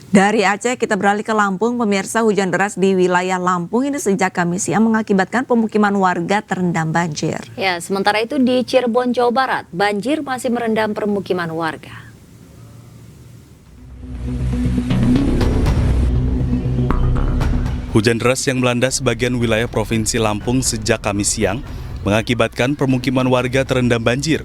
Dari Aceh kita beralih ke Lampung. Pemirsa, hujan deras di wilayah Lampung ini sejak Kamis siang mengakibatkan pemukiman warga terendam banjir. Ya, sementara itu di Cirebon, Jawa Barat, banjir masih merendam permukiman warga. Hujan deras yang melanda sebagian wilayah Provinsi Lampung sejak Kamis siang mengakibatkan permukiman warga terendam banjir.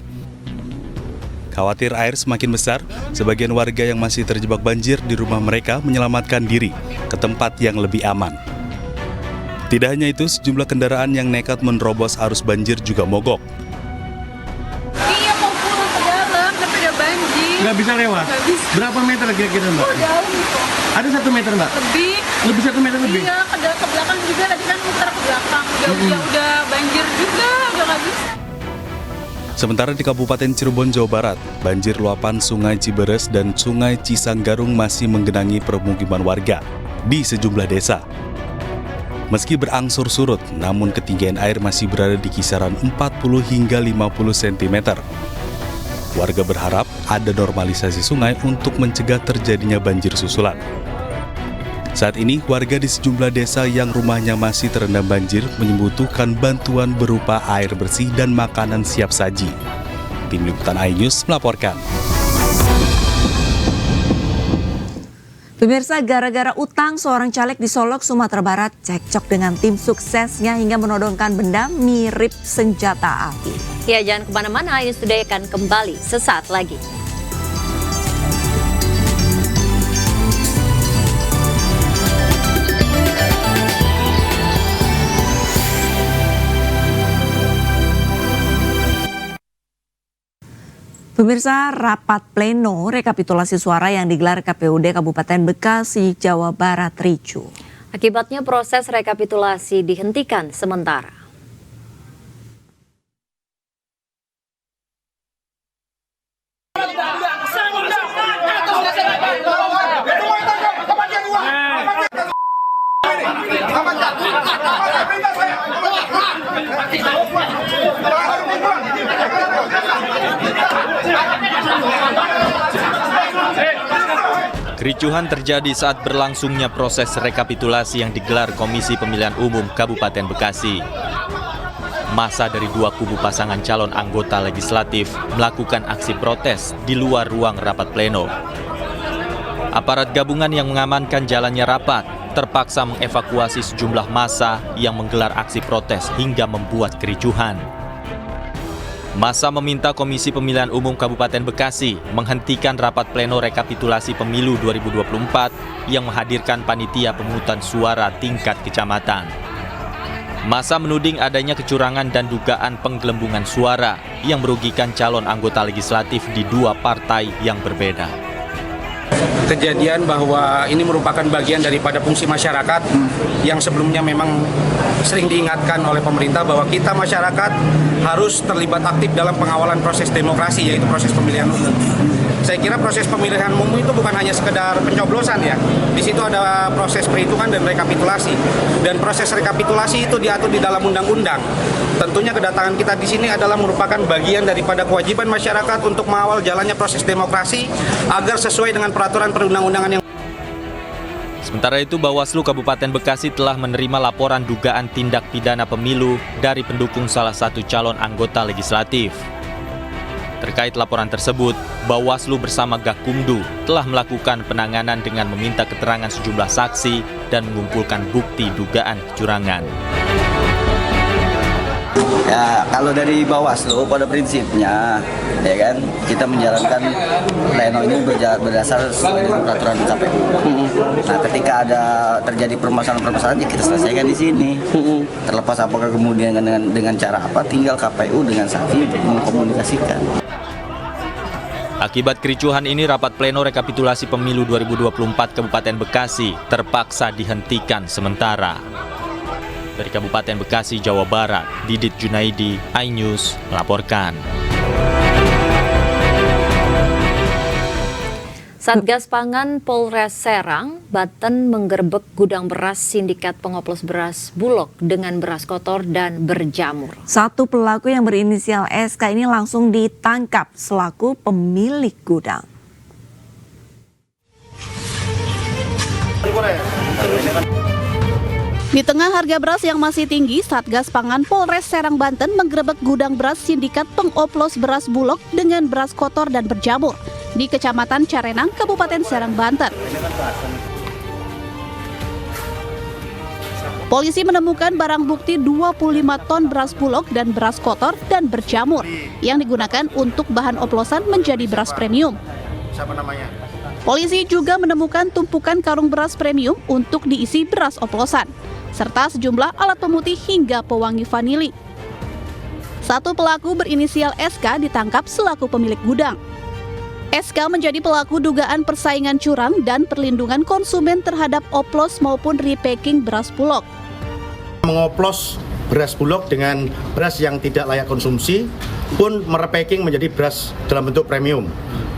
Khawatir air semakin besar, sebagian warga yang masih terjebak banjir di rumah mereka menyelamatkan diri ke tempat yang lebih aman. Tidak hanya itu, sejumlah kendaraan yang nekat menerobos arus banjir juga mogok. Iya, mau pulang ke dalam, tapi ada banjir. Nggak bisa lewat? Nggak bisa. Berapa meter kira-kira, Mbak? Oh, jauh itu. Ada 1 meter, Mbak? Lebih. Lebih 1 meter lebih? Iya, ke belakang juga, tadi kan muter ke belakang. Udah banjir juga, udah nggak bisa. Sementara di Kabupaten Cirebon, Jawa Barat, banjir luapan Sungai Ciberes dan Sungai Cisanggarung masih menggenangi permukiman warga di sejumlah desa. Meski berangsur surut, namun ketinggian air masih berada di kisaran 40 hingga 50 cm. Warga berharap ada normalisasi sungai untuk mencegah terjadinya banjir susulan. Saat ini, warga di sejumlah desa yang rumahnya masih terendam banjir membutuhkan bantuan berupa air bersih dan makanan siap saji. Tim Liputan iNews melaporkan. Pemirsa, gara-gara utang, seorang caleg di Solok, Sumatera Barat cekcok dengan tim suksesnya hingga menodongkan benda mirip senjata api. Ya, jangan kemana-mana, iNews Today akan kembali sesaat lagi. Pemirsa, rapat pleno rekapitulasi suara yang digelar KPUD Kabupaten Bekasi, Jawa Barat ricuh. Akibatnya proses rekapitulasi dihentikan sementara. Kericuhan terjadi saat berlangsungnya proses rekapitulasi yang digelar Komisi Pemilihan Umum Kabupaten Bekasi. Massa dari dua kubu pasangan calon anggota legislatif melakukan aksi protes di luar ruang rapat pleno. Aparat gabungan yang mengamankan jalannya rapat terpaksa mengevakuasi sejumlah massa yang menggelar aksi protes hingga membuat kericuhan. Massa meminta Komisi Pemilihan Umum Kabupaten Bekasi menghentikan rapat pleno rekapitulasi pemilu 2024 yang menghadirkan panitia pemungutan suara tingkat kecamatan. Massa menuding adanya kecurangan dan dugaan penggelembungan suara yang merugikan calon anggota legislatif di dua partai yang berbeda. Kejadian bahwa ini merupakan bagian daripada fungsi masyarakat yang sebelumnya memang sering diingatkan oleh pemerintah bahwa kita masyarakat harus terlibat aktif dalam pengawalan proses demokrasi, yaitu proses pemilihan umum. Saya kira proses pemilihan umum itu bukan hanya sekedar pencoblosan ya. Di situ ada proses perhitungan dan rekapitulasi. Dan proses rekapitulasi itu diatur di dalam undang-undang. Tentunya kedatangan kita di sini adalah merupakan bagian daripada kewajiban masyarakat untuk mengawal jalannya proses demokrasi agar sesuai dengan peraturan perundang-undangan yang. Sementara itu, Bawaslu Kabupaten Bekasi telah menerima laporan dugaan tindak pidana pemilu dari pendukung salah satu calon anggota legislatif. Terkait laporan tersebut, Bawaslu bersama Gakumdu telah melakukan penanganan dengan meminta keterangan sejumlah saksi dan mengumpulkan bukti dugaan kecurangan. Ya, kalau dari Bawaslu pada prinsipnya, ya kan, kita menjalankan pleno ini berdasar sesuai dengan peraturan KPU. Nah, ketika ada terjadi permasalahan-permasalahan, ya kita selesaikan di sini. Terlepas apakah kemudian dengan cara apa, tinggal KPU dengan saksi untuk mengkomunikasikan. Akibat kericuhan ini, rapat pleno rekapitulasi pemilu 2024 Kabupaten Bekasi terpaksa dihentikan sementara. Dari Kabupaten Bekasi, Jawa Barat, Didit Junaidi, iNews melaporkan. Satgas Pangan Polres Serang, Banten menggerebek gudang beras sindikat pengoplos beras Bulog dengan beras kotor dan berjamur. Satu pelaku yang berinisial SK ini langsung ditangkap selaku pemilik gudang. Di tengah harga beras yang masih tinggi, Satgas Pangan Polres Serang, Banten menggerebek gudang beras sindikat pengoplos beras Bulog dengan beras kotor dan berjamur di Kecamatan Carenang, Kabupaten Serang, Banten. Polisi menemukan barang bukti 25 ton beras Bulog dan beras kotor dan berjamur yang digunakan untuk bahan oplosan menjadi beras premium. Polisi juga menemukan tumpukan karung beras premium untuk diisi beras oplosan, serta sejumlah alat pemutih hingga pewangi vanili. Satu pelaku berinisial SK ditangkap selaku pemilik gudang. SK menjadi pelaku dugaan persaingan curang dan perlindungan konsumen terhadap oplos maupun repacking beras Bulog. Mengoplos beras Bulog dengan beras yang tidak layak konsumsi pun merepacking menjadi beras dalam bentuk premium.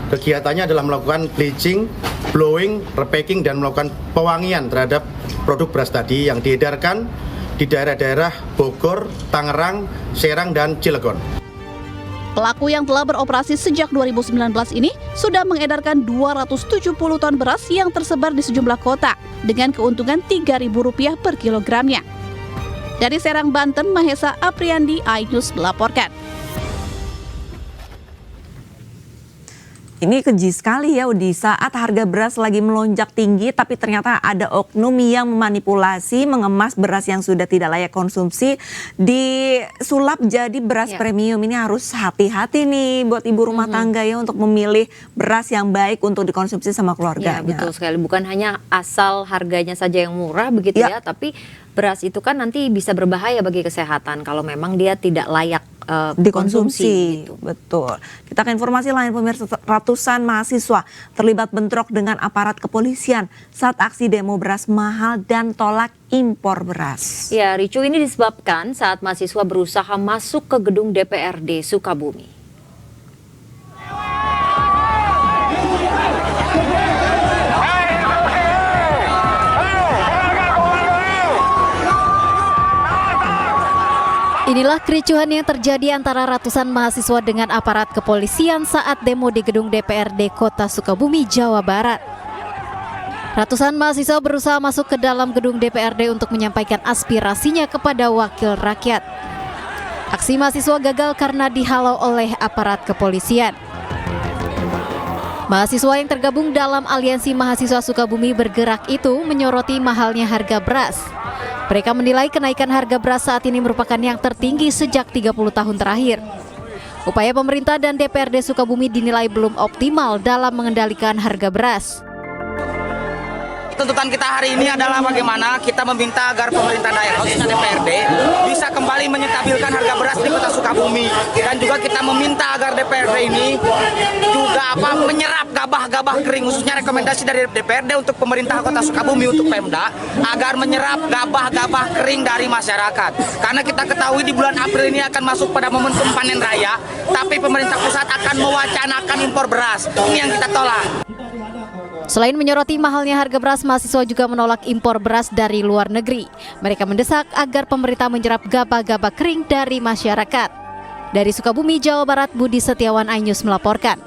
Kegiatannya adalah melakukan bleaching, blowing, repacking, dan melakukan pewangian terhadap produk beras tadi yang diedarkan di daerah-daerah Bogor, Tangerang, Serang, dan Cilegon. Pelaku yang telah beroperasi sejak 2019 ini sudah mengedarkan 270 ton beras yang tersebar di sejumlah kota dengan keuntungan Rp3.000 per kilogramnya. Dari Serang, Banten, Mahesa Apriandi, iNews melaporkan. Ini keji sekali ya, di saat harga beras lagi melonjak tinggi, tapi ternyata ada oknum yang memanipulasi, mengemas beras yang sudah tidak layak konsumsi, disulap jadi beras premium. Ini harus hati-hati nih buat ibu rumah tangga ya, untuk memilih beras yang baik untuk dikonsumsi sama keluarganya. Ya, betul sekali. Bukan hanya asal harganya saja yang murah begitu ya, tapi beras itu kan nanti bisa berbahaya bagi kesehatan kalau memang dia tidak layak dikonsumsi gitu. Betul. Kita ke informasi lain, pemirsa. Ratusan mahasiswa terlibat bentrok dengan aparat kepolisian saat aksi demo beras mahal dan tolak impor beras. Ya, ricu ini disebabkan saat mahasiswa berusaha masuk ke gedung DPRD Sukabumi. Inilah kericuhan yang terjadi antara ratusan mahasiswa dengan aparat kepolisian saat demo di gedung DPRD Kota Sukabumi, Jawa Barat. Ratusan mahasiswa berusaha masuk ke dalam gedung DPRD untuk menyampaikan aspirasinya kepada wakil rakyat. Aksi mahasiswa gagal karena dihalau oleh aparat kepolisian. Mahasiswa yang tergabung dalam Aliansi Mahasiswa Sukabumi Bergerak itu menyoroti mahalnya harga beras. Mereka menilai kenaikan harga beras saat ini merupakan yang tertinggi sejak 30 tahun terakhir. Upaya pemerintah dan DPRD Sukabumi dinilai belum optimal dalam mengendalikan harga beras. Tuntutan kita hari ini adalah bagaimana kita meminta agar pemerintah daerah, khususnya DPRD, bisa kembali menstabilkan harga beras di Kota Sukabumi. Dan juga kita meminta agar DPRD ini juga menyerap gabah-gabah kering, khususnya rekomendasi dari DPRD untuk pemerintah Kota Sukabumi, untuk Pemda, agar menyerap gabah-gabah kering dari masyarakat. Karena kita ketahui di bulan April ini akan masuk pada momentum panen raya, tapi pemerintah pusat akan mewacanakan impor beras. Ini yang kita tolak. Selain menyoroti mahalnya harga beras, mahasiswa juga menolak impor beras dari luar negeri. Mereka mendesak agar pemerintah menyerap gabah-gabah kering dari masyarakat. Dari Sukabumi, Jawa Barat, Budi Setiawan, iNews melaporkan.